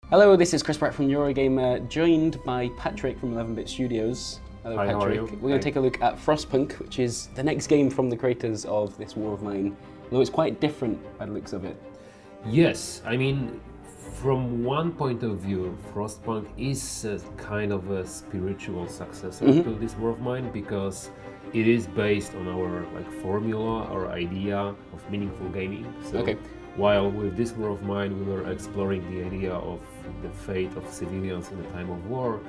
Hello, this is Chris Pratt from Eurogamer, joined by Patrick from 11-Bit Studios. Hello, Hi, Patrick. how are you? We're going to take a look at Frostpunk, which is the next game from the creators of This War of Mine, although it's quite different by the looks of it. Yes, I mean, from one point of view, Frostpunk is a kind of a spiritual successor to This War of Mine, because it is based on our formula or idea of meaningful gaming. So while with This War of Mine we were exploring the idea of the fate of civilians in a time of war,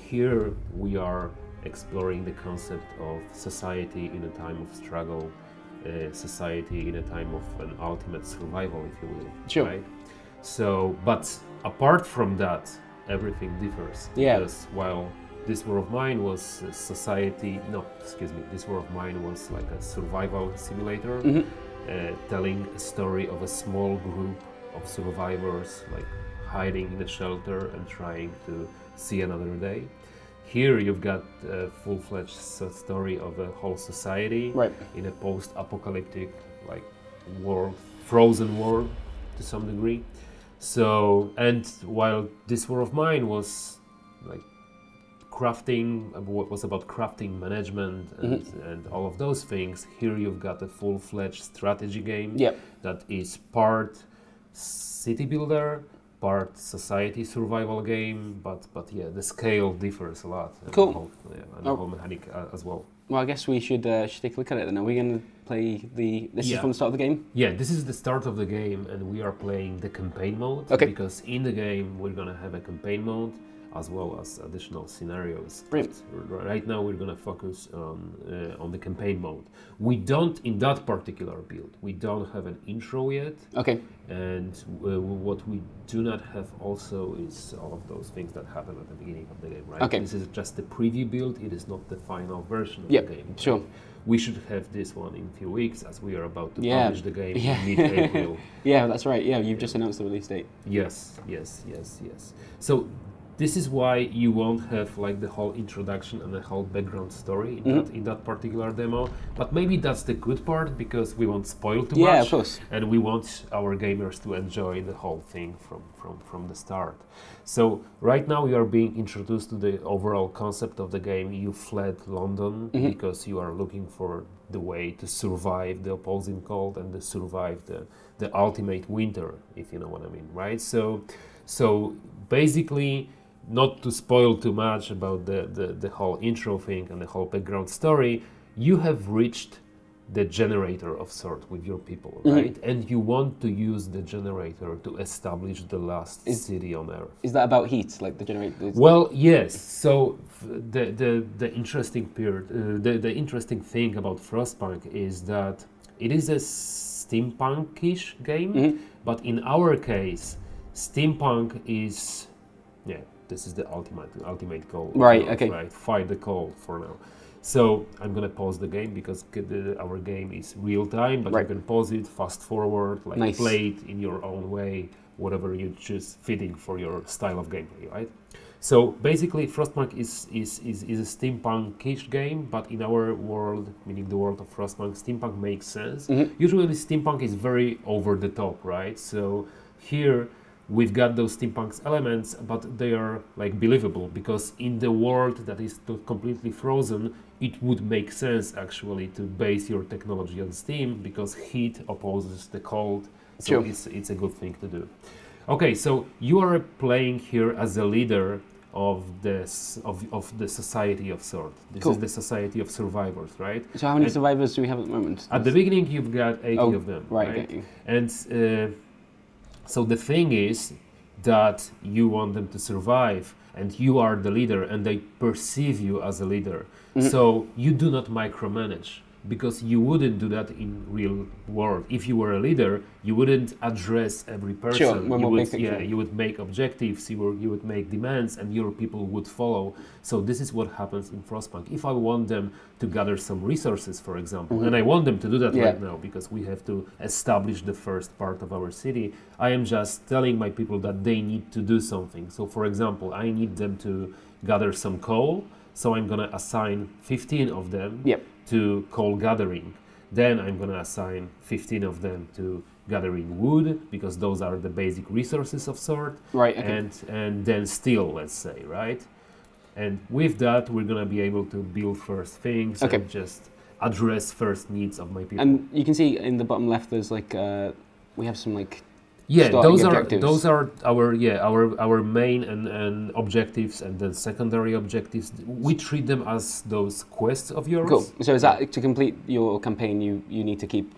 here we are exploring the concept of society in a time of struggle, society in a time of an ultimate survival, if you will. Sure. Right? So, but apart from that, everything differs. Yeah. Because while This War of Mine was a This War of Mine was like a survival simulator, telling a story of a small group of survivors, like hiding in a shelter and trying to see another day. Here you've got a full-fledged story of a whole society in a post-apocalyptic world, frozen world to some degree. So, and while This War of Mine was about crafting management and all of those things, here you've got a full-fledged strategy game that is part city builder, part society survival game, but yeah, the scale differs a lot. Cool. And the whole mechanic as well. Well, I guess we should take a look at it then. Are we going to play this is from the start of the game? Yeah, this is the start of the game, and we are playing the campaign mode. Because in the game we're going to have a campaign mode as well as additional scenarios. Brilliant. Right now we're going to focus on the campaign mode. We don't, in that particular build, we don't have an intro yet. And what we do not have also is all of those things that happen at the beginning of the game, right? This is just the preview build, it is not the final version of the game. Sure. We should have this one in a few weeks, as we are about to publish the game in mid-April. Yeah, that's right. Yeah, you've just announced the release date. Yes. So this is why you won't have the whole introduction and the whole background story in that particular demo. But maybe that's the good part, because we won't spoil too much. Yeah, of course. And we want our gamers to enjoy the whole thing from the start. So right now you are being introduced to the overall concept of the game. You fled London because you are looking for the way to survive the opposing cold and to survive the ultimate winter, if you know what I mean, right? So basically, not to spoil too much about the whole intro thing and the whole background story, you have reached the generator of sort with your people, right? And you want to use the generator to establish the last city on Earth. Is that about heat, like the generator? Well, yes. So the interesting the interesting thing about Frostpunk is that it is a steampunkish game, but in our case, steampunk is this is the ultimate goal. Right. Right. Fight the cold for now. So I'm gonna pause the game because our game is real time, but you can pause it, fast forward, play it in your own way, whatever you choose fitting for your style of gameplay, right? So basically, Frostpunk is a steampunk-ish game, but in our world, meaning the world of Frostpunk, steampunk makes sense. Usually, steampunk is very over the top, right? So here we've got those steampunk elements, but they are believable, because in the world that is completely frozen, it would make sense actually to base your technology on steam, because heat opposes the cold. So it's a good thing to do. Okay, so you are playing here as a leader of the society of sort. This is the society of survivors, right? So how many survivors do we have at the moment? At the beginning, you've got 80 of them, right? And so the thing is that you want them to survive, and you are the leader, and they perceive you as a leader. So you do not micromanage, because you wouldn't do that in real world. If you were a leader, you wouldn't address every person. You would make objectives, you would make demands, and your people would follow. So this is what happens in Frostpunk. If I want them to gather some resources, for example, and I want them to do that right now, because we have to establish the first part of our city, I am just telling my people that they need to do something. So for example, I need them to gather some coal, so I'm gonna assign 15 of them to coal gathering. Then I'm going to assign 15 of them to gathering wood, because those are the basic resources of sort. Right. Okay. And then steel, let's say, right? And with that, we're gonna be able to build first things and just address first needs of my people. And you can see in the bottom left, there's like we have some like those objectives. are our main and objectives, and then secondary objectives. We treat them as those quests of yours. Cool. So is that to complete your campaign? You need to keep.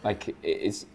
Like,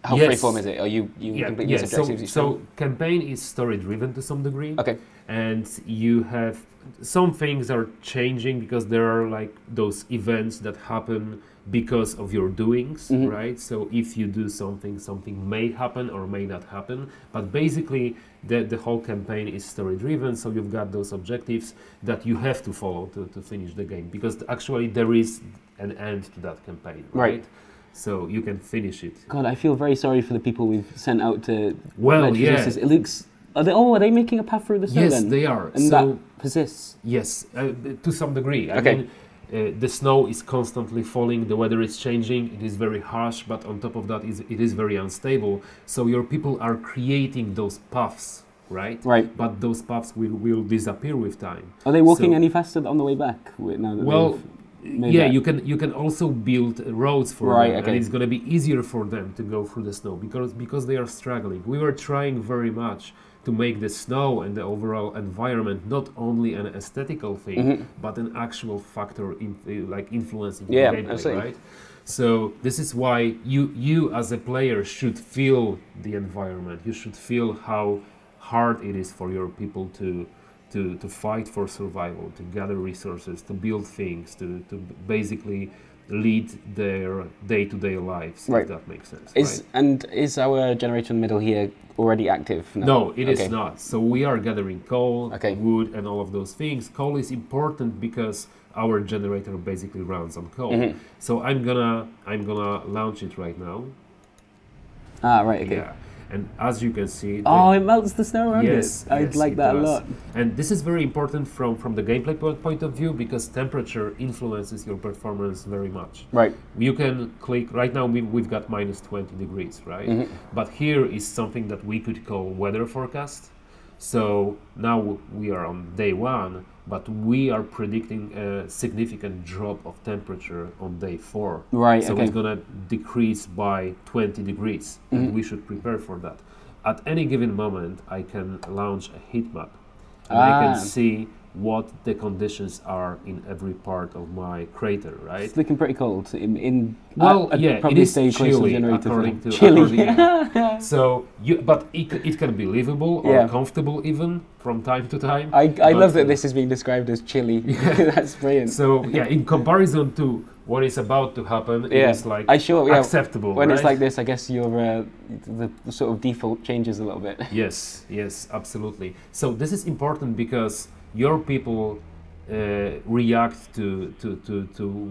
how freeform is it? Are you complete these objectives? So campaign is story driven to some degree. Okay. And you have some things are changing because there are like those events that happen because of your doings, right? So if you do something, something may happen or may not happen. But basically, the whole campaign is story driven. So you've got those objectives that you have to follow to finish the game, because actually there is an end to that campaign, right? So you can finish it. God, I feel very sorry for the people we've sent out to. Well, yeah. It looks. Are they making a path through the snow then? Yes, they are. And that persists? Yes, to some degree. I mean, the snow is constantly falling, the weather is changing, it is very harsh, but on top of that, it is very unstable. So your people are creating those paths, right? Right. But those paths will disappear with time. Are they walking any faster on the way back? Now that yeah, you can also build roads for them, and it's going to be easier for them to go through the snow because they are struggling. We were trying very much to make the snow and the overall environment not only an aesthetical thing, but an actual factor in like influencing the gameplay, absolutely. right? So this is why you as a player should feel the environment. You should feel how hard it is for your people to fight for survival, to gather resources, to build things, to basically lead their day-to-day lives, if that makes sense. And is our generator in the middle here already active? No, it is not. So we are gathering coal, wood, and all of those things. Coal is important because our generator basically runs on coal. So I'm gonna launch it right now. Ah, right. Okay. Yeah. And as you can see... it melts the snow around it. I like that a lot. And this is very important from the gameplay point of view, because temperature influences your performance very much. Right. You can click... Right now we've got minus 20 degrees, right? But here is something that we could call weather forecast. So now we are on day 1, but we are predicting a significant drop of temperature on day 4. Right. So it's going to decrease by 20 degrees, and we should prepare for that. At any given moment, I can launch a heat map, and I can see what the conditions are in every part of my crater, right? It's looking pretty cold. It is chilly, according to... So, but it can be livable or comfortable even from time to time. I love that this is being described as chilly. That's brilliant. So, in comparison to what is about to happen, it is like acceptable, When it's like this, I guess your the sort of default changes a little bit. Yes, absolutely. So this is important because your people react to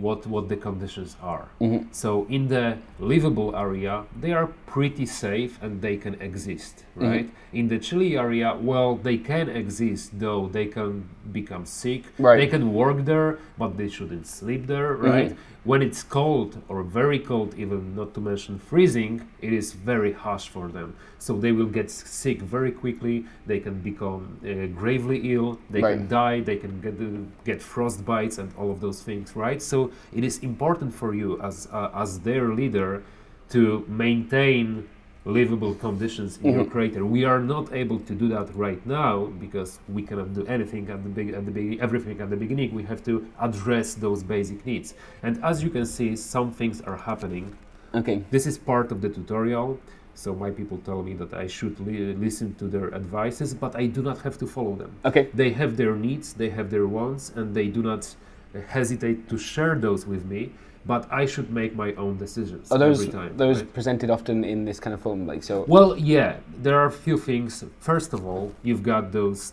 what the conditions are. So in the livable area, they are pretty safe and they can exist, right? In the chilly area, well, they can exist, though they can become sick. They can work there, but they shouldn't sleep there, right? When it's cold, or very cold even, not to mention freezing, it is very harsh for them. So they will get sick very quickly, they can become gravely ill, they can die, they can get frostbites and all of those things, right? So it is important for you as their leader to maintain livable conditions in your crater. We are not able to do that right now because we cannot do anything everything at the beginning. We have to address those basic needs. And as you can see, some things are happening. This is part of the tutorial. So my people tell me that I should listen to their advices, but I do not have to follow them. They have their needs, they have their wants, and they do not hesitate to share those with me. But I should make my own decisions every time. Those presented often in this kind of form, like so? Well, yeah, there are a few things. First of all, you've got those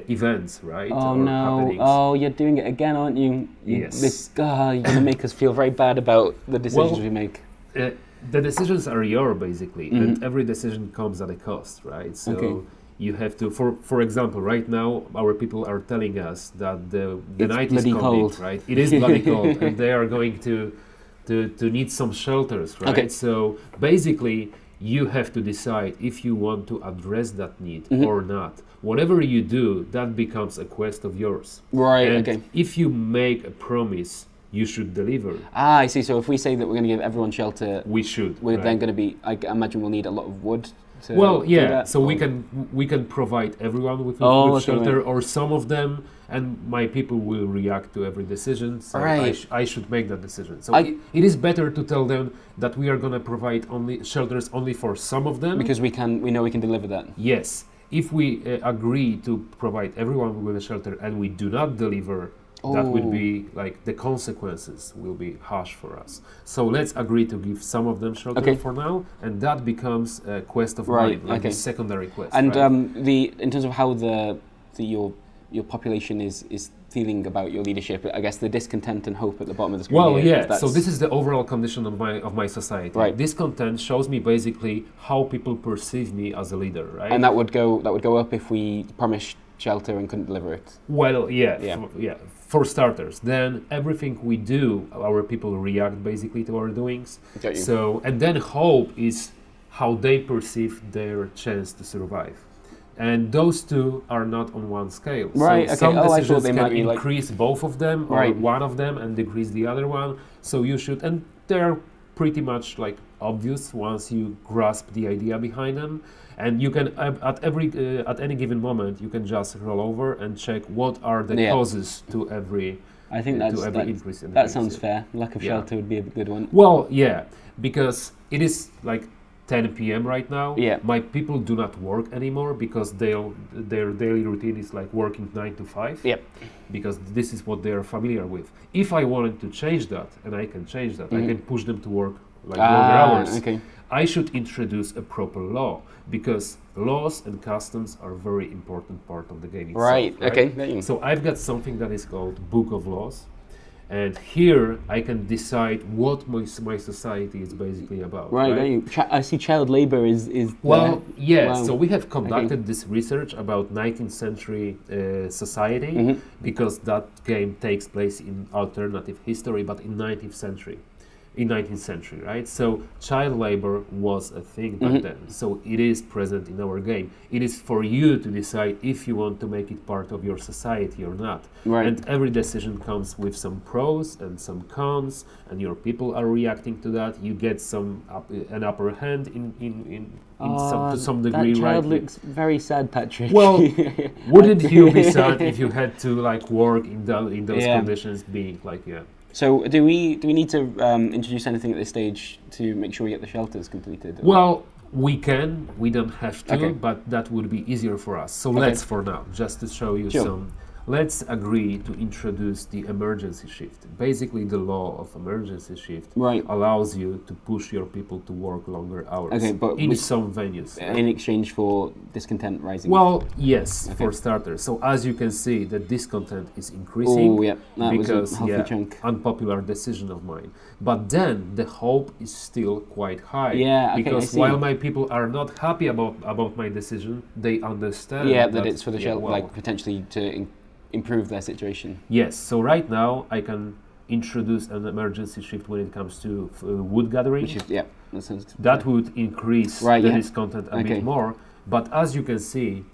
events, right? Oh no! Happenings. Oh, you're doing it again, aren't you? Yes. You're gonna make us feel very bad about the decisions we make. The decisions are yours, basically, and every decision comes at a cost, right? So you have to, for example, right now our people are telling us that the night is coming, right? It is bloody cold, and they are going to need some shelters, right? So basically, you have to decide if you want to address that need or not. Whatever you do, that becomes a quest of yours. Right, and okay. if you make a promise, you should deliver. Ah, I see. So if we say that we're going to give everyone shelter, we should. We're then going to be, I imagine we'll need a lot of wood to well, yeah, do that, so we can provide everyone with shelter, or some of them, and my people will react to every decision. So I should make that decision. So it is better to tell them that we are going to provide shelters only for some of them, because we know we can deliver that. Yes, if we agree to provide everyone with a shelter and we do not deliver, that would be like the consequences will be harsh for us. So let's agree to give some of them shelter for now, and that becomes a quest of mine, like a secondary quest. And in terms of how your population is feeling about your leadership, I guess the discontent and hope at the bottom of the screen. Well, yeah. So this is the overall condition of my society. Right. Discontent shows me basically how people perceive me as a leader, right? And that would go up if we promised shelter and couldn't deliver it. Well, yeah. For starters, then everything we do, our people react basically to our doings. So, and then hope is how they perceive their chance to survive. And those two are not on one scale. Right, so some decisions they can might increase both of them, or one of them, and decrease the other one. So you should, and they're pretty much like obvious once you grasp the idea behind them. And you can at any given moment you can just roll over and check what are the causes to every. I think increase. That sounds fair. Lack of shelter would be a good one. Well, yeah, because it is like 10 p.m. right now. Yeah. My people do not work anymore because their daily routine is like working 9 to 5. Yep. Because this is what they are familiar with. If I wanted to change that, and I can change that, I can push them to work like longer hours. Okay. I should introduce a proper law, because laws and customs are a very important part of the game itself. Right. Okay. So I've got something that is called Book of Laws. And here I can decide what my society is basically about. Right. I see child labor is well, yeah. Wow. So we have conducted this research about 19th century society, because that game takes place in alternative history, but in 19th century. In 19th century, right? So child labor was a thing back then. So it is present in our game. It is for you to decide if you want to make it part of your society or not. Right. And every decision comes with some pros and some cons, and your people are reacting to that. You get an upper hand to some degree. That child looks very sad, Patrick. Well, wouldn't you be sad if you had to like work in those conditions, being like So do we need to introduce anything at this stage to make sure we get the shelters completed? Well, we can. We don't have to, but that would be easier for us. So let's, for now, just to show you some. Let's agree to introduce the emergency shift. Basically, the law of emergency shift allows you to push your people to work longer hours in some venues. In exchange for discontent rising? Well, yes, for starters. So as you can see, the discontent is increasing because, was a healthy chunk. Unpopular decision of mine. But then the hope is still quite high. Yeah, because while my people are not happy about my decision, they understand that it's for the shelter, like potentially to improve their situation. Yes, so right now I can introduce an emergency shift when it comes to wood gathering. That would increase the discontent a bit more. But as you can see,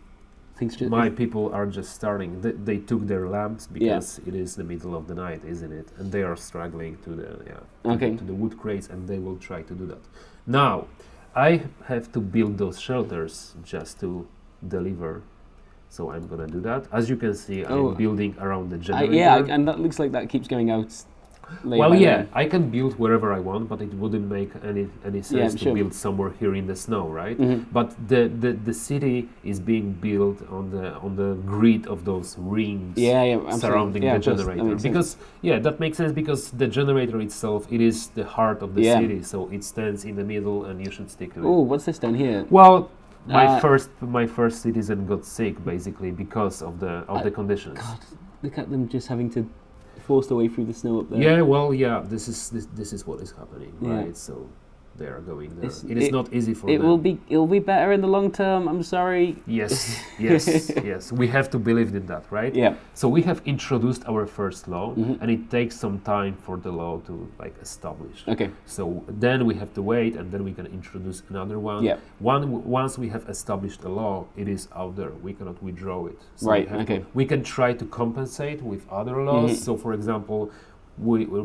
my people are just starting. They took their lamps because it is the middle of the night, isn't it? And they are struggling to the wood crates, and they will try to do that. Now, I have to build those shelters just to deliver. So I'm gonna do that. As you can see, I'm building around the generator. And that looks like that keeps going out. Well, I can build wherever I want, but it wouldn't make any sense to build somewhere here in the snow, right? But the city is being built on the grid of those rings surrounding the generator. Because that makes sense, because the generator itself, it is the heart of the city, so it stands in the middle, and you should stick to it. Oh, what's this down here? Well, my first citizen got sick basically because of the conditions. God, look at them just having to force their way through the snow up there. Yeah, well, this is what is happening, right? So they are going there. It is not easy for them. It'll be better in the long term. I'm sorry. Yes, yes. We have to believe in that, right? Yeah. So we have introduced our first law, and it takes some time for the law to like establish. Okay. So then we have to wait, and then we can introduce another one. Yeah. Once we have established a law, it is out there. We cannot withdraw it. So right. Okay. We can try to compensate with other laws. So, for example,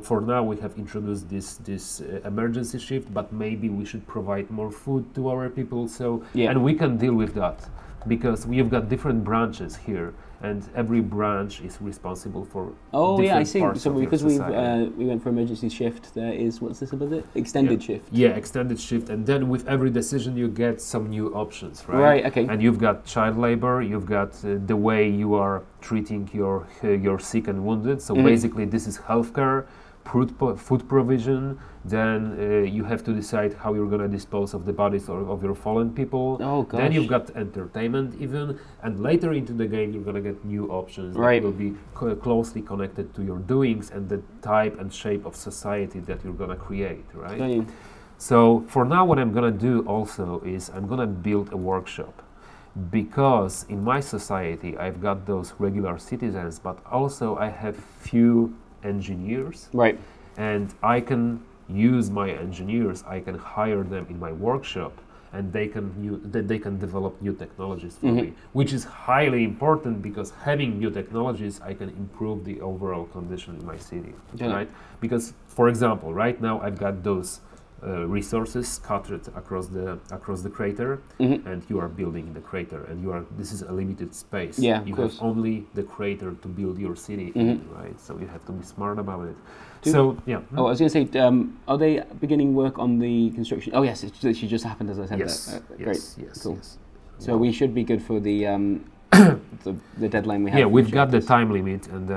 for now we have introduced this emergency shift, but maybe we should provide more food to our people. So and we can deal with that because we've got different branches here, and every branch is responsible for different I see. parts So of because your we went for emergency shift, there is what's this about it? Extended shift. Yeah, extended shift, and then with every decision you get some new options, right? Right. Okay. And you've got child labor, you've got the way you are treating your sick and wounded. So basically, this is healthcare, food provision. Then you have to decide how you're going to dispose of the bodies of your fallen people. Oh gosh. Then you've got entertainment even, and later into the game you're going to get new options that will be closely connected to your doings and the type and shape of society that you're going to create, right? Right. So for now what I'm going to do also is I'm going to build a workshop, because in my society I've got those regular citizens, but also I have few engineers. Right. And I can use my engineers, I can hire them in my workshop, and they can develop new technologies for me, which is highly important, because having new technologies, I can improve the overall condition in my city, right? Because, for example, right now I've got those resources scattered across the crater, and you are building the crater, and this is a limited space. Yeah, you have only the crater to build your city in, right? So you have to be smart about it. Oh, I was going to say, are they beginning work on the construction? Oh yes, it literally just happened as I said that. Great. Yes, cool. yes. So we should be good for the the deadline we have. Yeah, we've got the time limit, and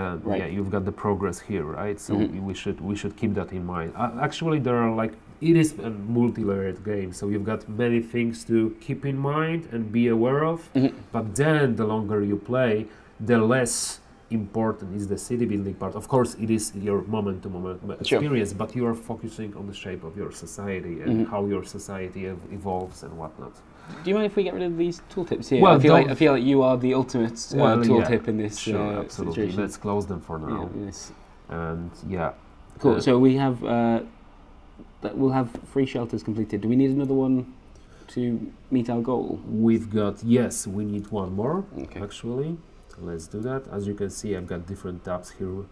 you've got the progress here, right? So we should keep that in mind. Actually, there are it is a multi-layered game, so you've got many things to keep in mind and be aware of. But then, the longer you play, the less important is the city building part. Of course, it is your moment-to-moment experience, but you are focusing on the shape of your society and how your society evolves and whatnot. Do you mind if we get rid of these tooltips here? Well, I feel like you are the ultimate tooltip in this absolutely. situation. Let's close them for now. Yes. And cool. So we have we'll have 3 shelters completed. Do we need another one to meet our goal? We've got we need one more. Actually, let's do that. As you can see, I've got different tabs here.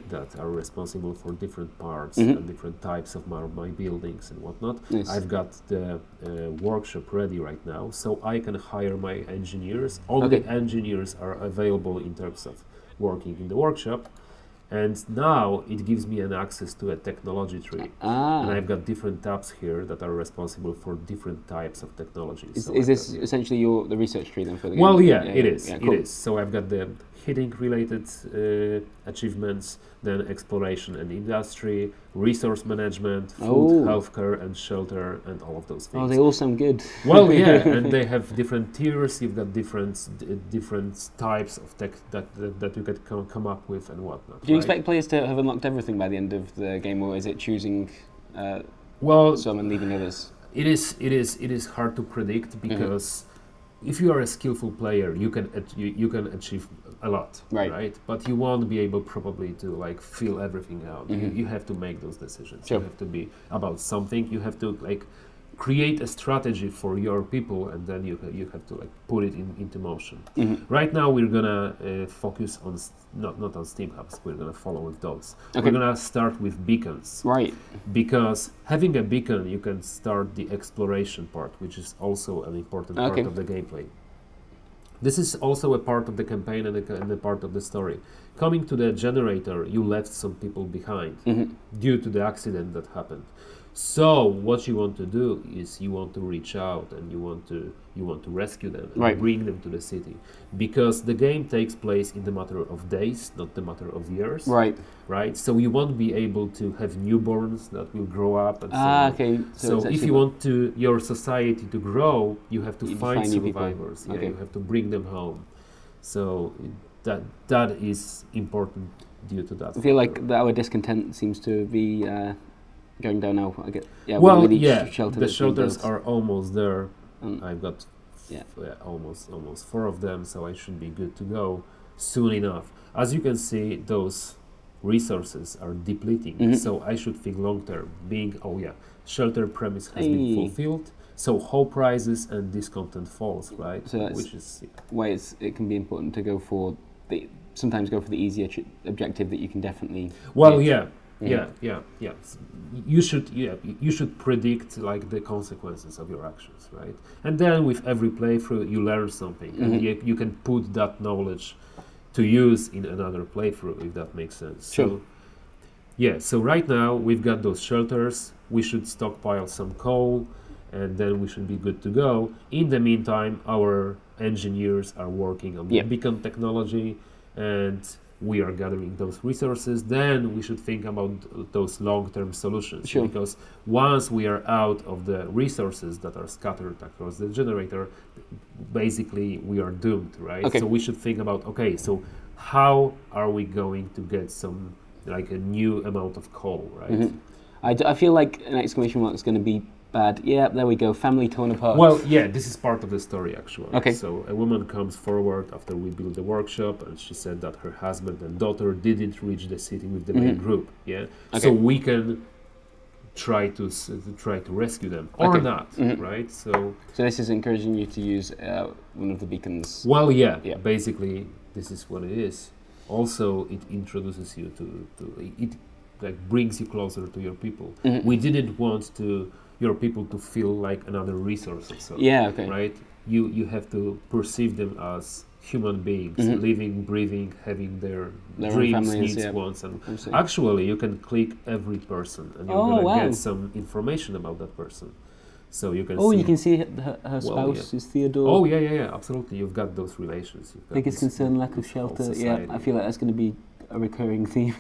That are responsible for different parts and different types of my buildings and whatnot. Nice. I've got the workshop ready right now, so I can hire my engineers. All the engineers are available in terms of working in the workshop, and now it gives me an access to a technology tree. And I've got different tabs here that are responsible for different types of technologies. Is this essentially the research tree then for the game? Well, it is. Yeah, cool. It is. So I've got the hitting related achievements, then exploration and industry, resource management, food, healthcare and shelter, and all of those things. Oh, they all sound good. Well, and they have different tiers. You've got different types of tech that you can come up with and whatnot. Do you expect players to have unlocked everything by the end of the game, or is it choosing some and leaving others? It is hard to predict, because if you are a skillful player, you can achieve a lot, right? But you won't be able probably to fill everything out. You have to make those decisions. You have to be about something. You have to create a strategy for your people, and then you have to put it into motion. Right now we're gonna focus on not on Steam hubs. We're gonna follow with those. We're gonna start with beacons, right? Because having a beacon, you can start the exploration part, which is also an important part of the gameplay. This is also a part of the campaign and a part of the story. Coming to the generator, you left some people behind due to the accident that happened. So what you want to do is you want to reach out and you want to rescue them and bring them to the city, because the game takes place in the matter of days, not the matter of years. Right. So you won't be able to have newborns that will grow up and so on. So if you want your society to grow, you have to find survivors. You have to bring them home. So that is important due to that. I feel like our discontent seems to be going down now? I get, well, with each yeah, shelter the that's been shelters built. are almost there. Mm. I've got Yeah. almost 4 of them, so I should be good to go soon enough. As you can see, those resources are depleting, so I should think long term. Being shelter premise has been fulfilled, so hope rises and discontent falls, right? So that's which is why it can be important to go for sometimes go for the easier objective that you can definitely. Well, yeah. You should predict like the consequences of your actions, right? And then with every playthrough, you learn something, and you can put that knowledge to use in another playthrough, if that makes sense. Sure. So, yeah. So right now we've got those shelters. We should stockpile some coal, and then we should be good to go. In the meantime, our engineers are working on the beacon technology, and we are gathering those resources. Then we should think about those long-term solutions, because once we are out of the resources that are scattered across the generator, basically we are doomed, right? Okay. So we should think about, okay, so how are we going to get some, like a new amount of coal, right? I feel like an exclamation mark is going to be bad. Yeah, there we go. Family torn apart. Well, yeah, this is part of the story, actually. Okay. So a woman comes forward after we built the workshop, and she said that her husband and daughter didn't reach the city with the main group. Yeah. Okay. So we can try to rescue them or not, right? So this is encouraging you to use one of the beacons. well, yeah. Basically, this is what it is. Also, it introduces you to it, like brings you closer to your people. We didn't want your people to feel like another resource or so. Yeah, okay. Right? You have to perceive them as human beings, living, breathing, having their dreams, families, needs, wants, and Absolutely. actually you can click every person and you're gonna get some information about that person. So you can see. You can see her spouse is Theodore. Oh yeah, absolutely. You've got those relations. You've got Biggest concern, lack of shelter. Yeah, I feel like that's going to be a recurring theme.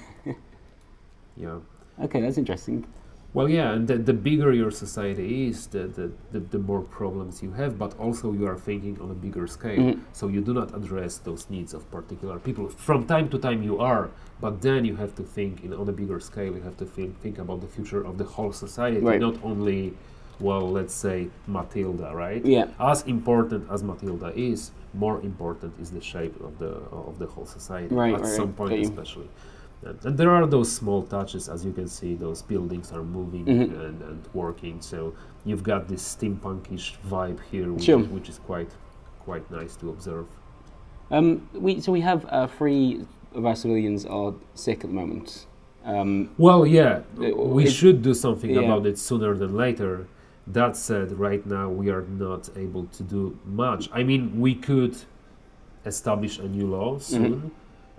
Yeah. Okay, that's interesting. Well, yeah, and the bigger your society is, the more problems you have, but also you are thinking on a bigger scale. So you do not address those needs of particular people. From time to time you are, but then you have to think on a bigger scale. You have to think about the future of the whole society, not only, well, let's say Matilda, right? Yeah. As important as Matilda is, more important is the shape of the whole society at some point, especially. And there are those small touches, as you can see, those buildings are moving and working. So you've got this steampunkish vibe here, which is quite nice to observe. We have 3 of our civilians are sick at the moment. Well, yeah, we should do something about it sooner than later. That said, right now we are not able to do much. I mean, we could establish a new law soon.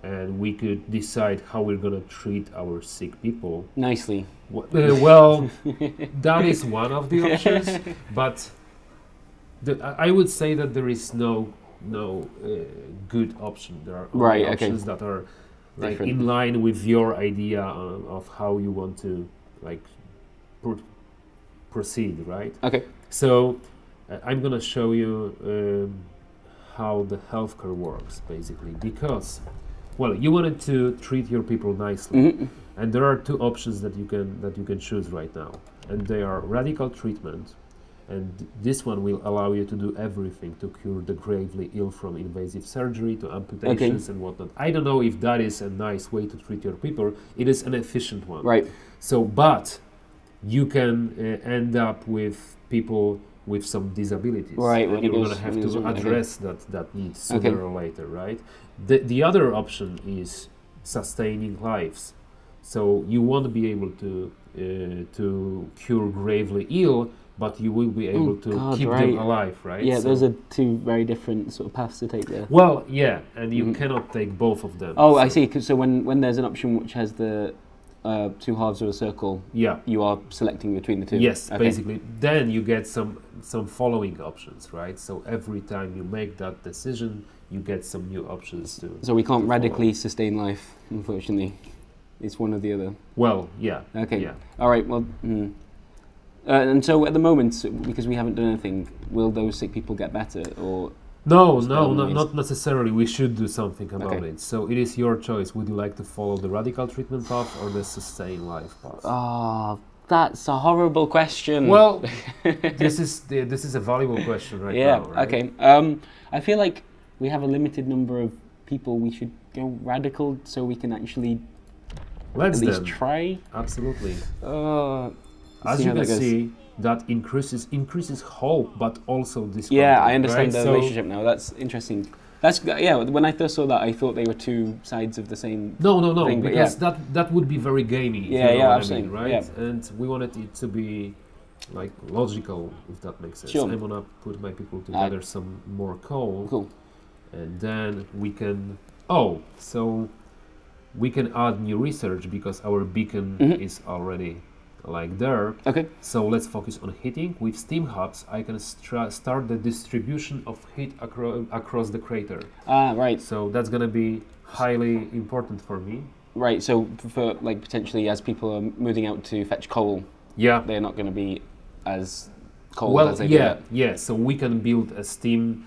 And we could decide how we're going to treat our sick people. Nicely. Well, that is one of the options, but I would say that there is no good option. There are only options that are like in line with your idea of how you want to like proceed, right? Okay. So I'm going to show you how the healthcare works, basically, because well, you wanted to treat your people nicely, and there are 2 options that you can choose right now, and they are radical treatment, and this one will allow you to do everything to cure the gravely ill, from invasive surgery to amputations and whatnot. I don't know if that is a nice way to treat your people. It is an efficient one, right? So, but you can end up with people with some disabilities, right? And you're going to have to address that need sooner or later, right? The other option is sustaining lives. So you won't be able to cure gravely ill, but you will be able to keep them alive, right? Yeah, those are 2 very different sort of paths to take there. Well, yeah, and you cannot take both of them. Oh, so I see. So when there's an option which has the 2 halves of a circle, you are selecting between the 2. Yes, basically. Then you get some following options, right? So every time you make that decision, you get some new options to. So we can't radically sustain life, unfortunately. It's one or the other. Well, yeah. Okay. Yeah. All right. Well, and so at the moment, because we haven't done anything, will those sick people get better or? No, not necessarily. We should do something about it. So it is your choice. Would you like to follow the radical treatment path or the sustain life path? That's a horrible question. Well, this is a valuable question right now. Right? Okay. I feel like we have a limited number of people. We should go radical so we can actually Let's at least then. try. Absolutely. As you can see, that increases hope, but also discomfort. Yeah, I understand right? the relationship now. That's interesting. When I first saw that, I thought they were two sides of the same. No, thing, because that would be very gamey. Absolutely. Right? Yeah. And we wanted it to be like logical, if that makes sense. Sure. I'm gonna put my people together some more coal. Cool. And then we can. So we can add new research because our beacon is already like there. Okay. So let's focus on heating. With steam hubs, I can start the distribution of heat across the crater. Right. So that's gonna be highly important for me. Right. So for like potentially as people are moving out to fetch coal, they're not going to be as cold as they do. Yeah. So we can build a steam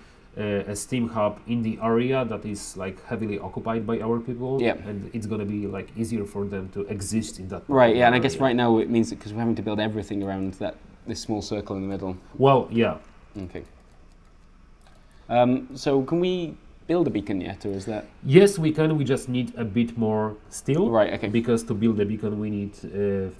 hub in the area that is like heavily occupied by our people, and it's gonna be like easier for them to exist in that. Right. Yeah, and I guess right now it means because we're having to build everything around this small circle in the middle. Well, yeah. Okay. So can we build a beacon yet, or is that? Yes, we can. We just need a bit more steel. Right. Okay. Because to build a beacon, we need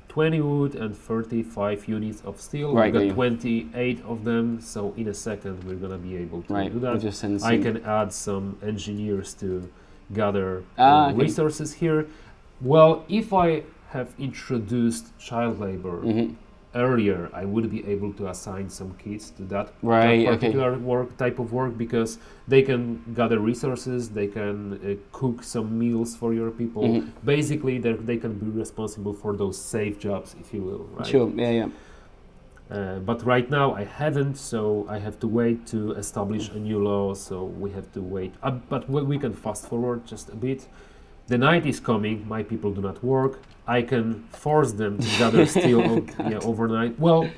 20 wood and 35 units of steel. Right. We got 28 of them. So in a second, we're gonna be able to do that. Just I can add some engineers to gather resources here. Well, if I have introduced child labor earlier, I would be able to assign some kids to that particular type of work because they can gather resources, they can cook some meals for your people. Basically, they can be responsible for those safe jobs, if you will. Right? Sure. Yeah. But right now I haven't, so I have to wait to establish a new law. So we have to wait. But we can fast forward just a bit. The night is coming. My people do not work. I can force them to gather steel overnight. Well,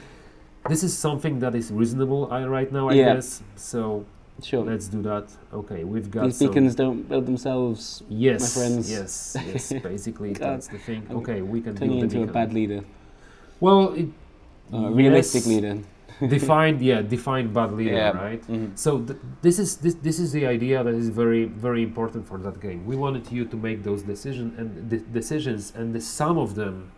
this is something that is reasonable right now, I guess. So let's do that. Okay, we've got these beacons don't build themselves. Yes, my friends. Yes. Basically, that's the thing. Okay, we can turn build you into beacon. a bad leader. Well, realistic leader. defined bad leader, right? So this is the idea that is very, very important for that game. We wanted you to make those decisions, and some of them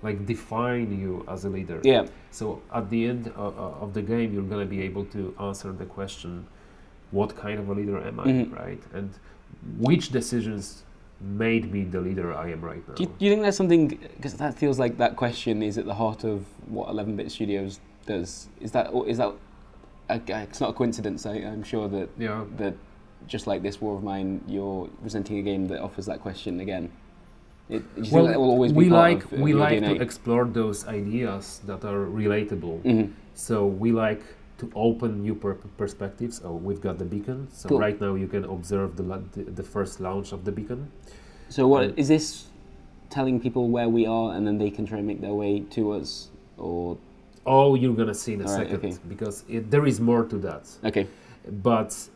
like define you as a leader. Yeah. So at the end of the game, you're gonna be able to answer the question, what kind of a leader am I, right? And which decisions made me the leader I am right now. Do you think there's something, because that feels like that question is at the heart of what 11-bit Studios does. Is that it's not a coincidence. I'm sure that just like this War of Mine, you're presenting a game that offers that question again. Do you think that will always be part of we your like DNA? to explore those ideas that are relatable. So we like to open new perspectives. Oh, we've got the beacon. So right now you can observe the first launch of the beacon. So what is this telling people where we are, and then they can try and make their way to us, or? Oh, you're gonna see in a second, because there is more to that. Okay. But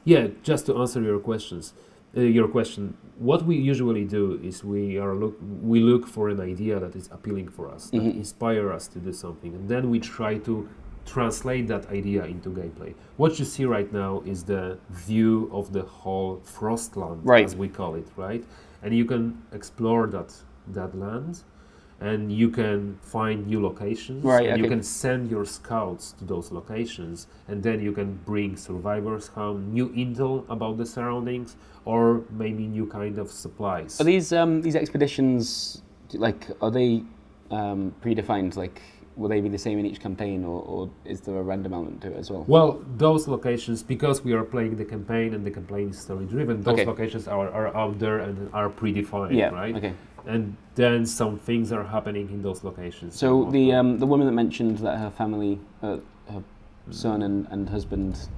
just to answer your question, what we usually do is we look for an idea that is appealing for us, that inspire us to do something, and then we try to translate that idea into gameplay. What you see right now is the view of the whole Frostland, as we call it, right? And you can explore that land, and you can find new locations, and you can send your scouts to those locations, and then you can bring survivors home, new intel about the surroundings, or maybe new kind of supplies. Are these expeditions, like, are they predefined? Like, will they be the same in each campaign, or is there a random element to it as well? Well, those locations, because we are playing the campaign and the campaign is story-driven, those locations are out there and are predefined, right? Okay. And then some things are happening in those locations. So the woman that mentioned that her family, her son and husband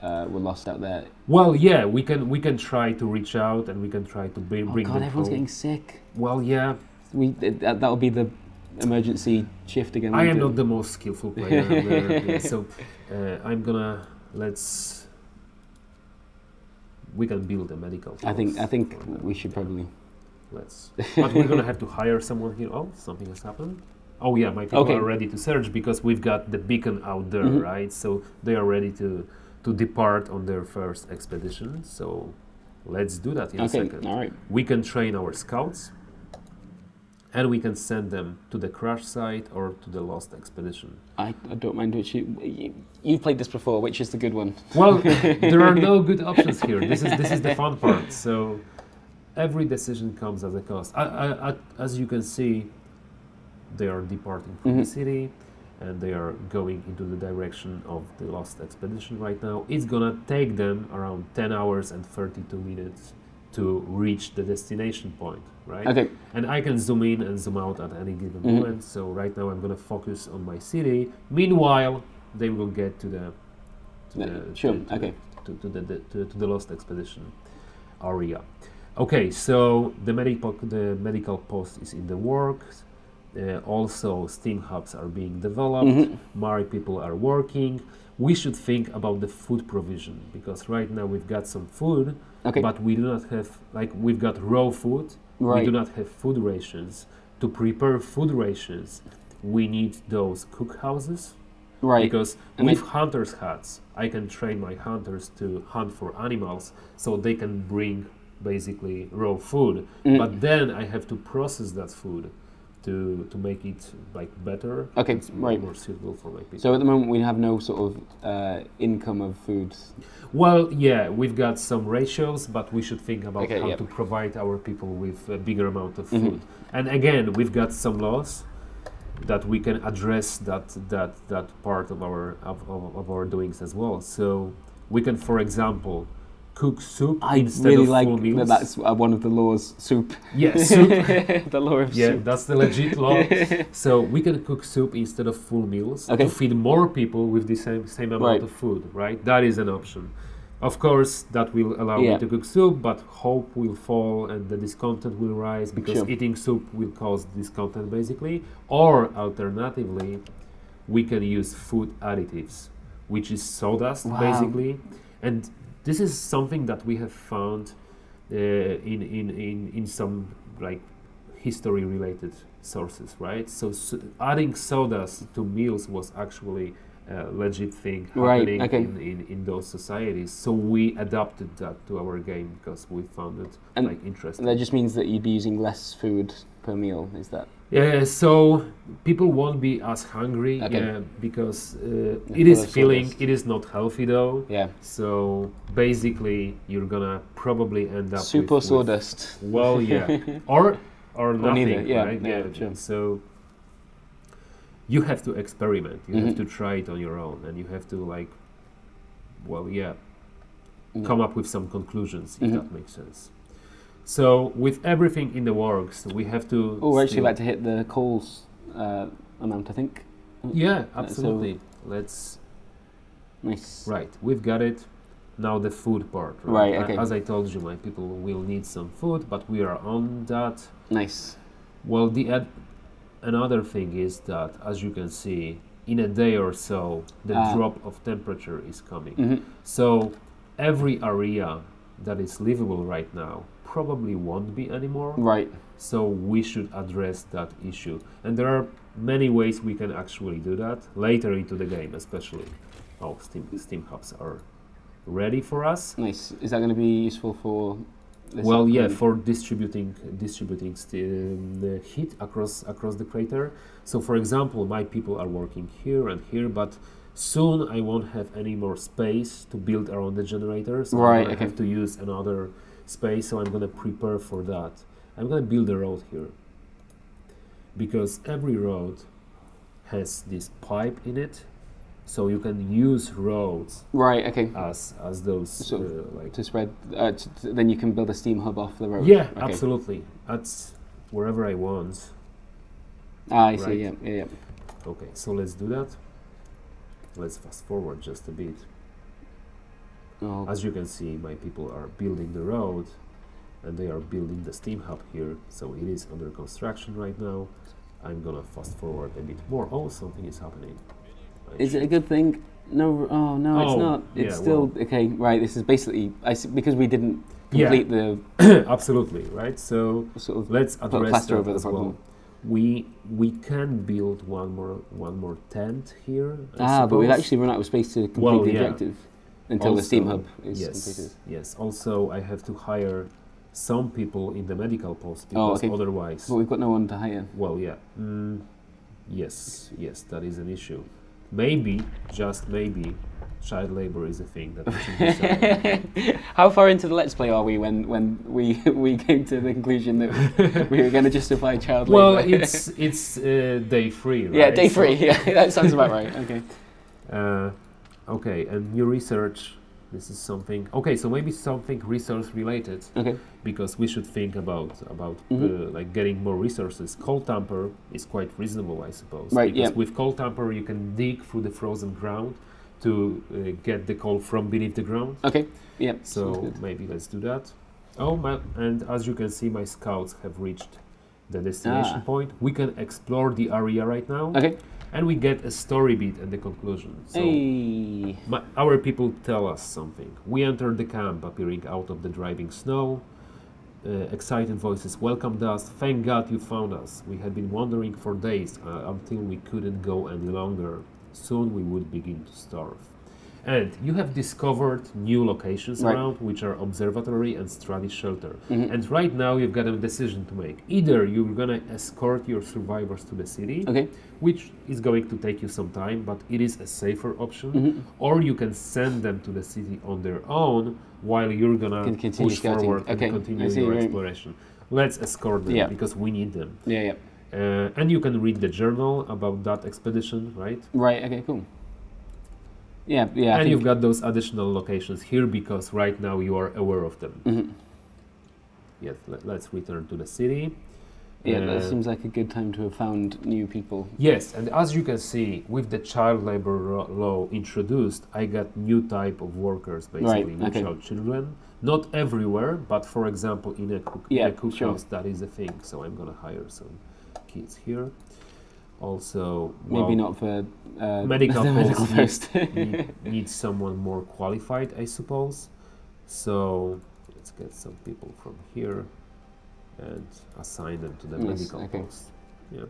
were lost out there. Well, yeah, we can try to reach out, and we can try to bring them home. Everyone's getting sick. Well, yeah. That'll be the emergency shift again. I am not the most skillful player. So I'm gonna we can build a medical force. I think we should probably. But we're gonna have to hire someone here. Oh, something has happened. Oh yeah, my people are ready to search because we've got the beacon out there, right? So they are ready to depart on their first expedition. So let's do that in a second. All right. We can train our scouts, and we can send them to the crash site or to the lost expedition. I don't mind which you've played this before. Which is the good one? Well, there are no good options here. This is the fun part. So every decision comes at a cost. As you can see, they are departing from the city, and they are going into the direction of the lost expedition right now. It's gonna take them around 10 hours and 32 minutes to reach the destination point, right? Okay. And I can zoom in and zoom out at any given moment. So right now I'm gonna focus on my city. Meanwhile, they will get to the the lost expedition area. Okay, so the medical post is in the works. Also, steam hubs are being developed. My people are working. We should think about the food provision, because right now we've got some food, but we do not have, like, we've got raw food. We do not have food rations. To prepare food rations, we need those cook houses. Right. Because with hunters' hats, I can train my hunters to hunt for animals, so they can bring basically raw food. But then I have to process that food to make it like better. Okay, more suitable for my people. So at the moment we have no sort of income of food. Well, yeah, we've got some ratios, but we should think about how to provide our people with a bigger amount of food. And again, we've got some laws that we can address that part of our doings as well. So we can, for example, cook soup instead really of like full meals. That's one of the laws, soup. Yeah, soup. The law of soup. Yeah, that's the legit law. So we can cook soup instead of full meals to feed more people with the same amount of food, right? That is an option. Of course, that will allow me to cook soup, but hope will fall and the discontent will rise, because eating soup will cause discontent basically. Or alternatively, we can use food additives, which is sawdust basically. And this is something that we have found in some like history-related sources, right? So adding sawdust to meals was actually a legit thing happening in those societies. So we adapted that to our game because we found it interesting. And that just means that you'd be using less food per meal, is that? Yeah, so people won't be as hungry because it is filling. It is not healthy though. Yeah. So basically, you're gonna probably end up soup or sawdust. Well, yeah, or nothing. Neither. Yeah, right? yeah, sure. So you have to experiment. You have to try it on your own, and you have to come up with some conclusions, if that makes sense. So with everything in the works, we have to... Oh, we're actually about to hit the coals amount, I think. Yeah, absolutely. Let's... Nice. Right, we've got it. Now the food part. Right, okay. As I told you, my people will need some food, but we are on that. Nice. Well, another thing is that, as you can see, in a day or so, the drop of temperature is coming. So every area that is livable right now probably won't be anymore. Right. So we should address that issue. And there are many ways we can actually do that later into the game, especially. Oh, steam hubs are ready for us. Nice. Is that going to be useful for this? Well, yeah, for distributing the heat across the crater. So for example, my people are working here and here, but soon I won't have any more space to build around the generators. So I have to use another space, so I'm going to prepare for that. I'm going to build a road here, because every road has this pipe in it, so you can use roads as those to spread. Then you can build a steam hub off the road. Yeah, absolutely. That's wherever I want. I see. Yeah. Okay, so let's do that. Let's fast forward just a bit. As you can see, my people are building the road, and they are building the steam hub here, so it is under construction right now. I'm gonna fast forward a bit more. Oh, something is happening. Is it a good thing? No. Oh no, it's not. It's still okay. Right. This is basically because we didn't complete the absolutely right. So sort of let's address that over the as problem. well. we can build one more tent here. But we've actually run out of space to complete the objective until also, the Steam Hub is completed. Yes. Also, I have to hire some people in the medical post because otherwise. But we've got no one to hire. Well, yeah. Yes, that is an issue. Maybe, just maybe, child labor is a thing that we should decide. How far into the Let's Play are we when we came to the conclusion that we were going to justify child labor? Well, it's day 3, right? Yeah, day 3. Yeah, that sounds about right. Okay. Okay, and new research. This is something. Okay, so maybe something resource related. Okay. Because we should think about like getting more resources. Coal tamper is quite reasonable, I suppose. Right. Because with coal tamper you can dig through the frozen ground to get the coal from beneath the ground. Okay. Yeah. So maybe let's do that. Oh, and as you can see, my scouts have reached the destination point. We can explore the area right now. Okay. And we get a story beat at the conclusion. So our people tell us something. We entered the camp, appearing out of the driving snow. Excited voices welcomed us. Thank God you found us. We had been wandering for days until we couldn't go any longer. Soon we would begin to starve. And you have discovered new locations around, which are observatory and study shelter. And right now you've got a decision to make. Either you're gonna escort your survivors to the city, which is going to take you some time, but it is a safer option, or you can send them to the city on their own while you're gonna push forward and continue your exploration. Let's escort them because we need them. And you can read the journal about that expedition, right? Right, okay, cool. Yeah. And you've got those additional locations here because right now you are aware of them. Yes, let's return to the city. Yeah, that seems like a good time to have found new people. Yes, and as you can see, with the child labor law introduced, I got new type of workers, basically, new child children. Not everywhere, but for example, in a cookhouse, that is a thing. So I'm going to hire some kids here. Also, maybe not for medical post needs someone more qualified, I suppose. So let's get some people from here and assign them to the medical post. Yeah,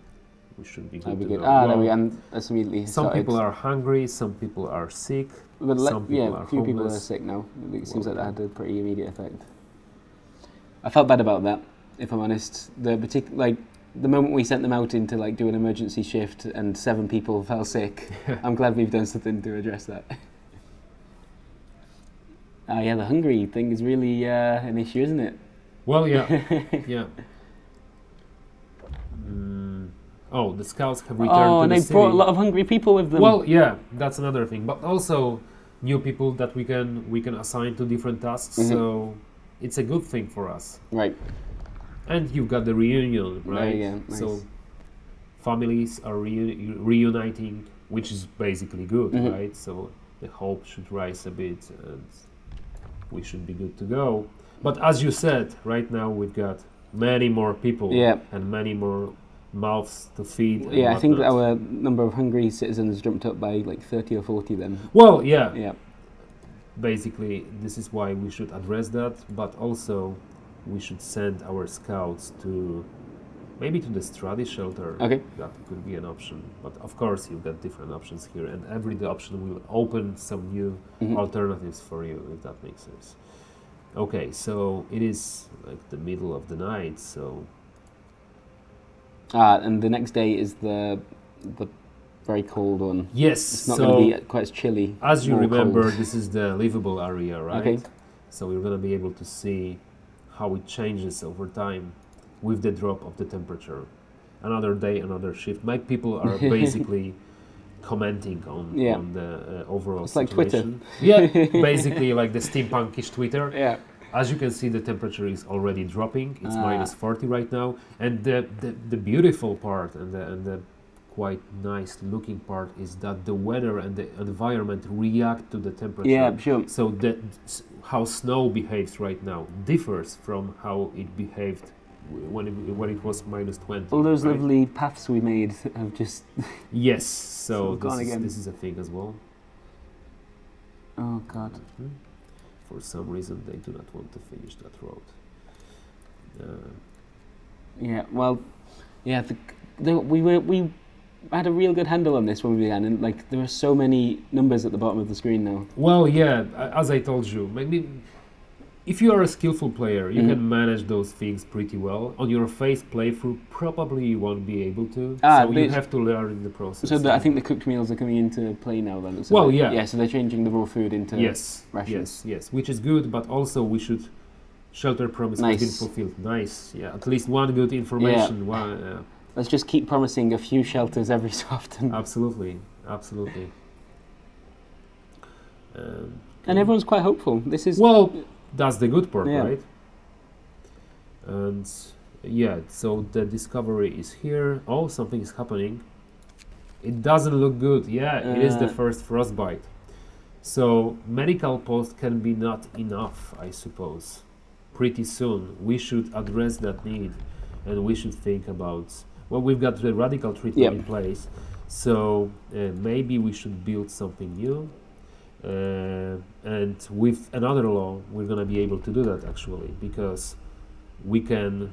we should be good to go. There we go. That's immediately some people are hungry, some people are sick, some people are a few people are sick now. It seems like that had a pretty immediate effect. I felt bad about that, if I'm honest. The moment we sent them out into do an emergency shift and 7 people fell sick, I'm glad we've done something to address that. Yeah, the hungry thing is really an issue, isn't it? Well, yeah, yeah. Oh, the scouts have returned to the city. Oh, and they've brought a lot of hungry people with them. Well, yeah, that's another thing. But also new people that we can assign to different tasks. So it's a good thing for us. Right. And you've got the reunion, right? Yeah, nice. So families are reuniting, which is basically good, right? So the hope should rise a bit and we should be good to go. But as you said, right now we've got many more people and many more mouths to feed. Yeah, I think our number of hungry citizens jumped up by 30 or 40 then. Well, yeah. Basically, this is why we should address that, but also we should send our scouts to maybe to the study shelter. Okay. That could be an option. But of course, you've got different options here, and every option will open some new alternatives for you, if that makes sense. Okay, so it is the middle of the night, so... and the next day is the very cold one. Yes, it's not going to be quite as chilly. As you remember, this is the livable area, right? Okay. So we're going to be able to see how it changes over time with the drop of the temperature. Another day, another shift. My people are basically commenting on the overall situation. Like Twitter. Yeah, basically like the steampunkish Twitter. Yeah. As you can see, the temperature is already dropping. It's minus 40 right now. And the beautiful part and the quite nice looking part is that the weather and the environment react to the temperature. Yeah, sure. So how snow behaves right now differs from how it behaved when it was minus 20. All those lovely paths we made have just... Yes, so this is a thing as well. Oh, God. For some reason, they do not want to finish that road. we had a real good handle on this when we began, and like there are so many numbers at the bottom of the screen now. Well, yeah, as I told you, maybe if you are a skillful player, you can manage those things pretty well. On your first playthrough, probably you won't be able to. So you have to learn in the process. So I think the cooked meals are coming into play now then. So well, yeah. Yeah, so they're changing the raw food into rations. Yes, which is good, but also we should shelter promise has been fulfilled. Nice, yeah, at least one good information. Yeah. Let's just keep promising a few shelters every so often. Absolutely. And everyone's quite hopeful. This is that's the good part, right? And so the discovery is here. Oh, something is happening. It doesn't look good. Yeah, it is the first frostbite. So medical post can be not enough, I suppose. Pretty soon we should address that need, and we should think about. Well, we've got the radical treatment in place, so maybe we should build something new. And with another law, we're going to be able to do that actually, because we can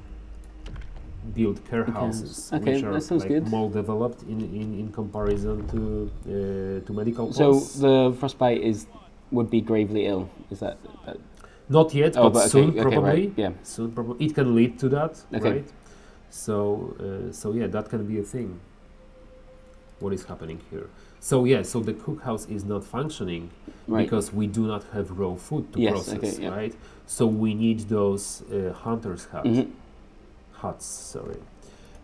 build care houses, which are like more developed in comparison to medical posts. So the frostbite would be gravely ill. Is that? Not yet, but soon probably. Right. Yeah, soon probably. It can lead to that, right? So that can be a thing. What is happening here? So so the cookhouse is not functioning because we do not have raw food to process, right? So we need those hunters' huts, sorry.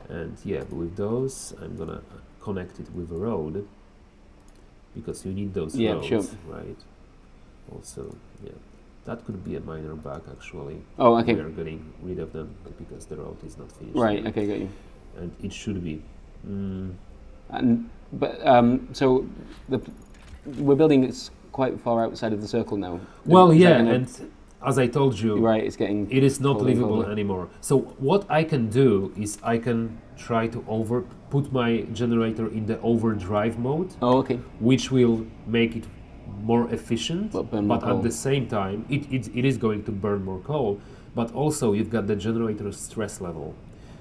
And with those, I'm gonna connect it with a road because you need those roads, right? Also, that could be a minor bug actually. Oh, okay. We are getting rid of them because the road is not finished. Right. Okay, got you. And it should be. So we're building it quite far outside of the circle now. Well, and as I told you, it is not livable anymore. So what I can do is I can try to put my generator in the overdrive mode. Oh, okay. Which will make it more efficient, but at the same time, it is going to burn more coal. But also, you've got the generator stress level.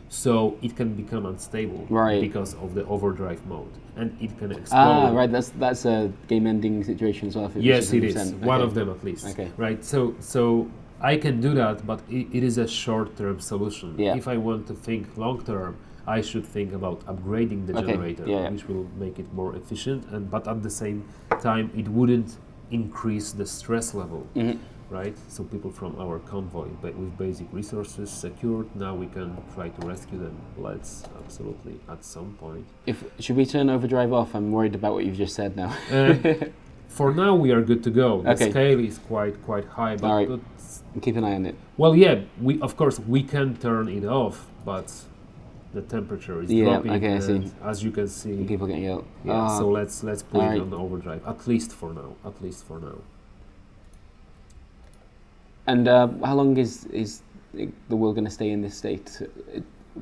So it can become unstable because of the overdrive mode, and it can explode. Right. That's a game-ending situation as well. Yes, it is one of them at least. Okay. Right. So I can do that, but it is a short-term solution. Yeah. If I want to think long-term, I should think about upgrading the generator, which will make it more efficient, but at the same time, it wouldn't increase the stress level. Right, so people from our convoy, but with basic resources secured, now we can try to rescue them. Let's absolutely at some point. Should we turn overdrive off? I'm worried about what you've just said now. For now, we are good to go. The scale is quite high, but keep an eye on it. Well, of course we can turn it off, but the temperature is dropping. I see. As you can see, people getting ill. So let's put it on overdrive at least for now. And how long is the world going to stay in this state?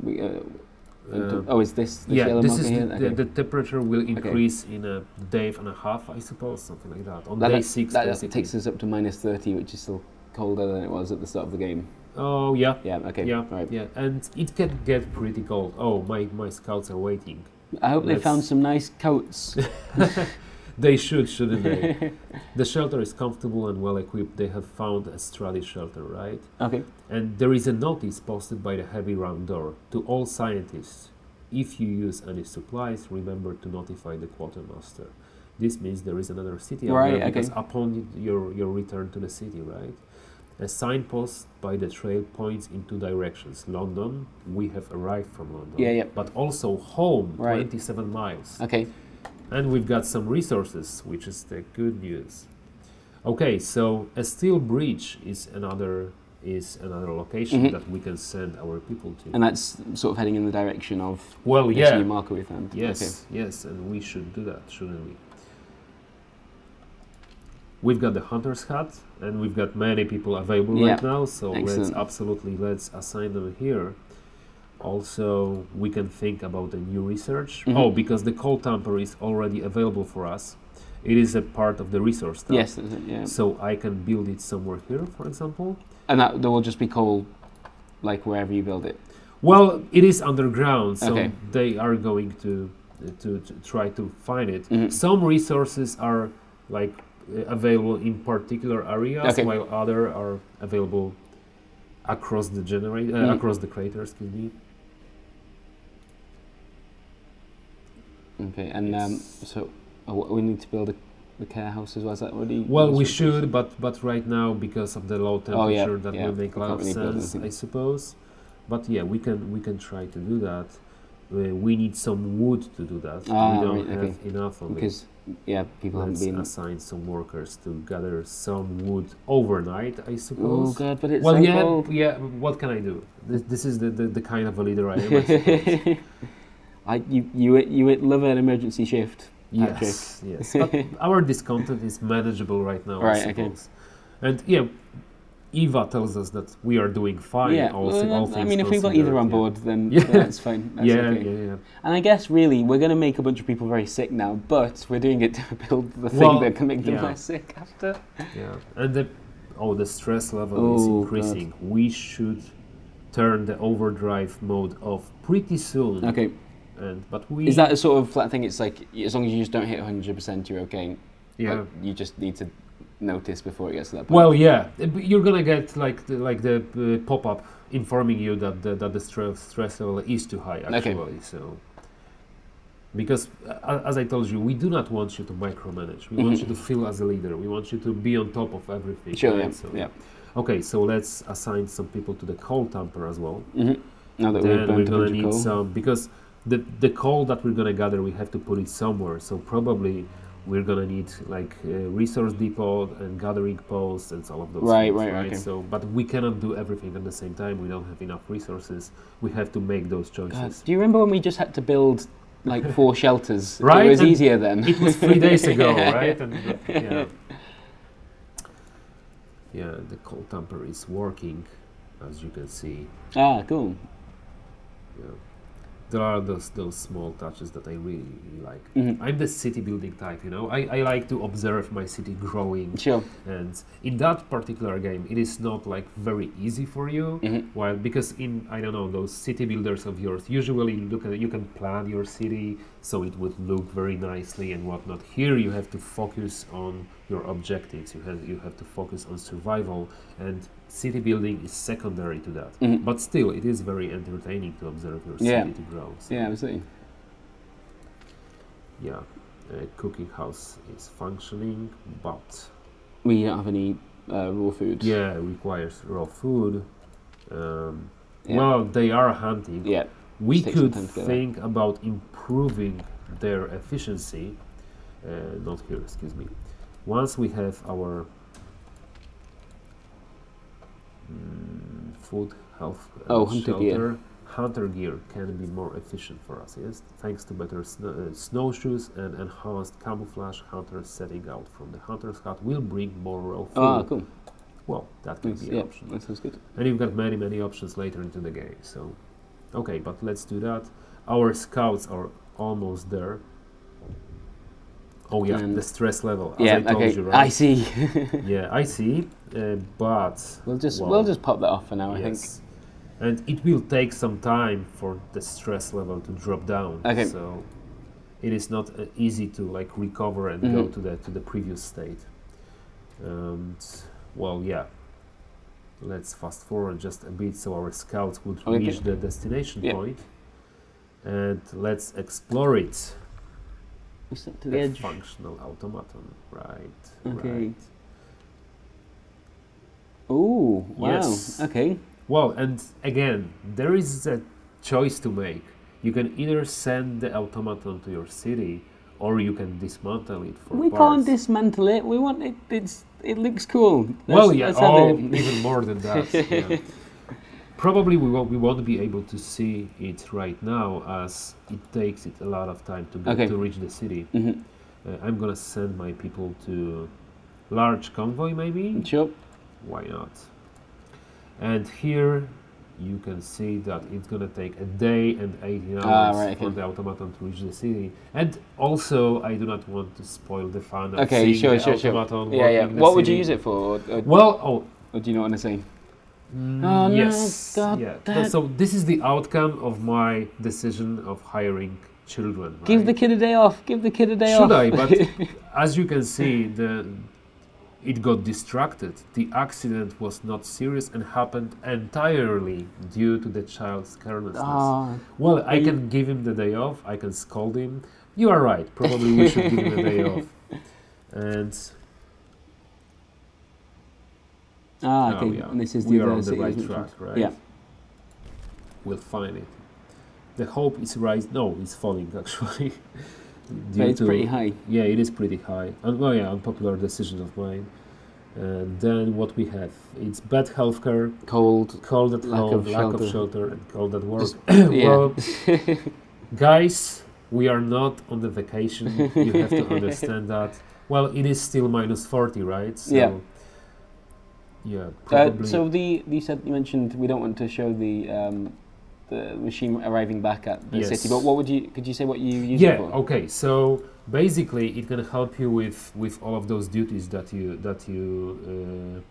Is this the yellow marker here? The temperature will increase in a day and a half, I suppose, something like that. On day 6, that takes us up to -30, which is still colder than it was at the start of the game. Oh, yeah. Yeah, okay. Yeah, right. Yeah, and it can get pretty cold. Oh, my scouts are waiting. I hope they found some nice coats. They shouldn't they? The shelter is comfortable and well equipped. They have found a sturdy shelter, right? Okay. And there is a notice posted by the heavy round door to all scientists. If you use any supplies, remember to notify the quartermaster. This means there is another city out there because upon your return to the city, right? A signpost by the trail points in 2 directions. London, we have arrived from London. Yeah. But also home, 27 miles. Okay. And we've got some resources, which is the good news. Okay, so a steel bridge is another location that we can send our people to. And that's sort of heading in the direction of the new marker we found. Yes, and we should do that, shouldn't we? We've got the hunter's hut, and we've got many people available right now, so let's assign them here. Also, we can think about the new research. Oh, because the coal tamper is already available for us. It is a part of the resource tab. Yes, So I can build it somewhere here, for example. And there will just be coal, like wherever you build it. Well, it is underground, so they are going to try to find it. Some resources are like available in particular areas, while other are available across the across the crater. Excuse me. Okay, and so we need to build the care house as well. Is that already? Well, we should, but right now because of the low temperature, that will make a lot of sense, I suppose. But yeah, we can try to do that. We need some wood to do that. We don't have enough of because, people Let's haven't been assign some workers to gather some wood overnight, I suppose. Oh God, but it's well, so cold. yeah. What can I do? This is the kind of a leader I am, I suppose. You would love an emergency shift. Yes, yes. But our discontent is manageable right now, I suppose. And yeah, Eva tells us that we are doing fine. Yeah, all things I mean, if we've got either on board, then that's fine. That's yeah. And I guess really, we're going to make a bunch of people very sick now, but we're doing it to build the thing that can make them less sick after. Yeah, and the stress level is increasing. God. We should turn the overdrive mode off pretty soon. Okay. But is that a sort of flat thing? It's like as long as you just don't hit 100%, you're okay. Yeah. Like, you just need to notice before it gets to that point. Well, yeah, you're gonna get like the pop-up informing you that the stress level is too high actually. So because as I told you, we do not want you to micromanage. We want you to feel as a leader. We want you to be on top of everything. Sure. Right? Yeah. So, yeah. Okay, so let's assign some people to the coal tamper as well. Now that we're gonna need some because. The coal that we're gonna gather, we have to put it somewhere. So probably we're gonna need like a resource depot and gathering posts and all of those things, right? Okay. So, but we cannot do everything at the same time. We don't have enough resources. We have to make those choices. God, do you remember when we just had to build like 4 shelters? Right, it was easier then. It was 3 days ago, right? And, yeah, the coal tamper is working, as you can see. Ah, cool. Yeah. There are those small touches that I really like. I'm the city building type, you know. I like to observe my city growing. Sure. And in that particular game, it is not like very easy for you. Well, because in I don't know those city builders of yours, usually you can plan your city so it would look very nicely and whatnot. Here you have to focus on your objectives. You have to focus on survival, and city building is secondary to that. But still, it is very entertaining to observe your city to grow. So yeah, absolutely. Yeah, cooking house is functioning, but we don't have any raw food. Yeah, it requires raw food. Well, they are hunting. Yeah. We could think about improving their efficiency. Not here, excuse me. Once we have our food, health, shelter, hunter gear can be more efficient for us, yes? Thanks to better snowshoes and enhanced camouflage, hunters setting out from the hunter's hut will bring more raw food. Ah, cool. Well, that can be an option. That sounds good. And you've got many options later into the game, so... Okay, but let's do that. Our scouts are almost there. Oh yeah, and the stress level, as I told you, right? I see. Yeah, I see, but... We'll just pop that off for now, I think. And it will take some time for the stress level to drop down. Okay. So it is not easy to like recover and go to the previous state. And well, yeah. Let's fast forward just a bit so our scouts would reach the destination point. And let's explore it. To the edge. Functional automaton, right? Okay. Right. Oh, wow. Yes. Okay. Well, and again, there is a choice to make. You can either send the automaton to your city, or you can dismantle it for We parts. can't dismantle it. We want it. It looks cool. Let's have it. Even more than that. Yeah. Probably we won't be able to see it right now, as it takes it a lot of time to reach the city. I'm gonna send my people to large convoy, maybe. Sure. Why not? And here you can see that it's gonna take a day and 18 hours for the automaton to reach the city. And also, I do not want to spoil the fun of seeing the automaton working in the What city. would you use it for? Or do you not want to say? Oh yes. no, God, yeah. So this is the outcome of my decision of hiring children. Right? Give the kid a day off. Give the kid a day off. Should I? But as you can see, it got distracted. The accident was not serious and happened entirely due to the child's carelessness. Well, I can give him the day off. I can scold him. You are right. Probably we should give him a day off. And okay. And this is we are on the right track, right? Yeah. We'll find it. The hope is rising. No, it's falling actually. But it's pretty high. Yeah, it is pretty high. Unpopular decision of mine. And then what we have? It's bad healthcare, cold at home, lack of shelter, and cold at work. Well, guys, we are not on the vacation. You have to understand that. Well, it is still minus 40, right? So, yeah. Yeah, probably. So you mentioned we don't want to show the machine arriving back at the city, but could you say what you use it for? Yeah, okay. So basically, it can help you with all of those duties that you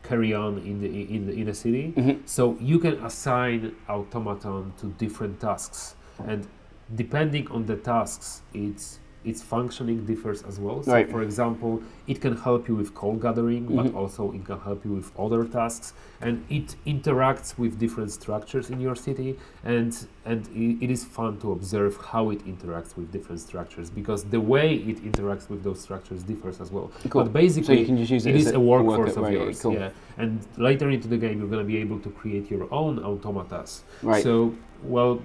carry on in the city. Mm-hmm. So you can assign automaton to different tasks, and depending on the tasks, its functioning differs as well. So, right. For example, it can help you with coal gathering, mm-hmm. but also it can help you with other tasks, and it interacts with different structures in your city, and it is fun to observe how it interacts with different structures, because the way it interacts with those structures differs as well. Cool. But basically, so you can just use it is a workforce of right, yours. cool. Yeah, and later into the game, you're going to be able to create your own automatas. Right. So, well,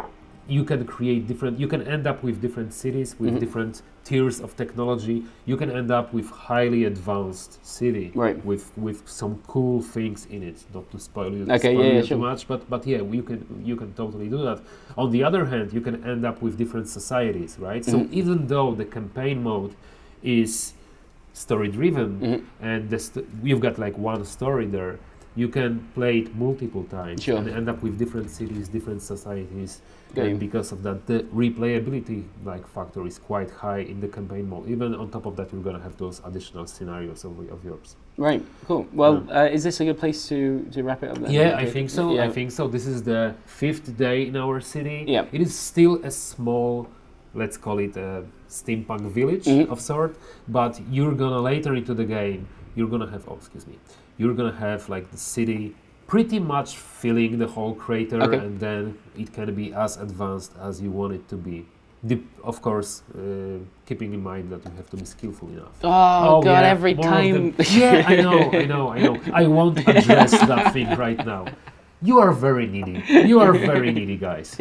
you can create different, you can end up with different cities with mm-hmm. different tiers of technology. You can end up with highly advanced city, right. with some cool things in it. Not to spoil you, sure. too much, but yeah, you can totally do that. On the other hand, you can end up with different societies, right? mm-hmm. So even though the campaign mode is story driven, mm-hmm. and you've got like one story there, you can play it multiple times sure. and end up with different cities, different societies. Okay. And because of that, the replayability factor is quite high in the campaign mode. Even on top of that, you're going to have those additional scenarios of yours. Right, cool. Well, is this a good place to wrap it up then? Yeah, I think so. Yeah. I think so. This is the 5th day in our city. Yeah. It is still a small, let's call it a steampunk village mm-hmm. of sort, but you're going to later into the game, you're going to have, you're going to have like the city pretty much filling the whole crater, okay. and then it can be as advanced as you want it to be. Of course, keeping in mind that you have to be skillful enough. Oh God! Yeah, every time. Yeah, I know. I won't address that thing right now. You are very needy. You are very needy, guys.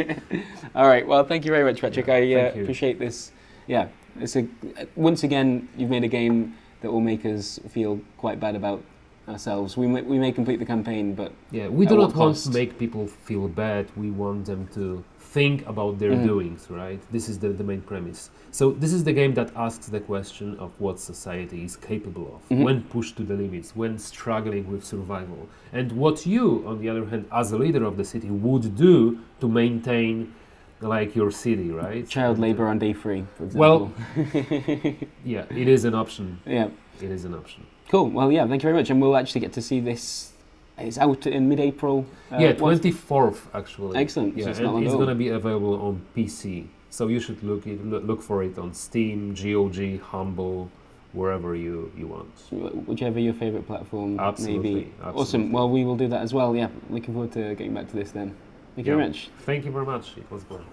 All right. Well, thank you very much, Patrick. Yeah, I appreciate this. Yeah, once again, you've made a game that will make us feel quite bad about ourselves. We may complete the campaign, but yeah, we do not want to make people feel bad. We want them to think about their mm-hmm. doings, right? This is the main premise. So this is the game that asks the question of what society is capable of mm-hmm. when pushed to the limits, when struggling with survival, and what you, on the other hand, as a leader of the city, would do to maintain like your city, right? Child labor on day 3, for example. Well, yeah, it is an option. Yeah, it is an option. Cool. Well, yeah, thank you very much. And we'll actually get to see this. It's out in mid-April. 24th, actually. Excellent. Yeah, so and it's going to be available on PC. So you should look for it on Steam, GOG, Humble, wherever you want. Whichever your favourite platform absolutely, may be. Absolutely. Awesome. Well, we will do that as well. Yeah, looking forward to getting back to this then. Thank you very much. Thank you very much. It was fun.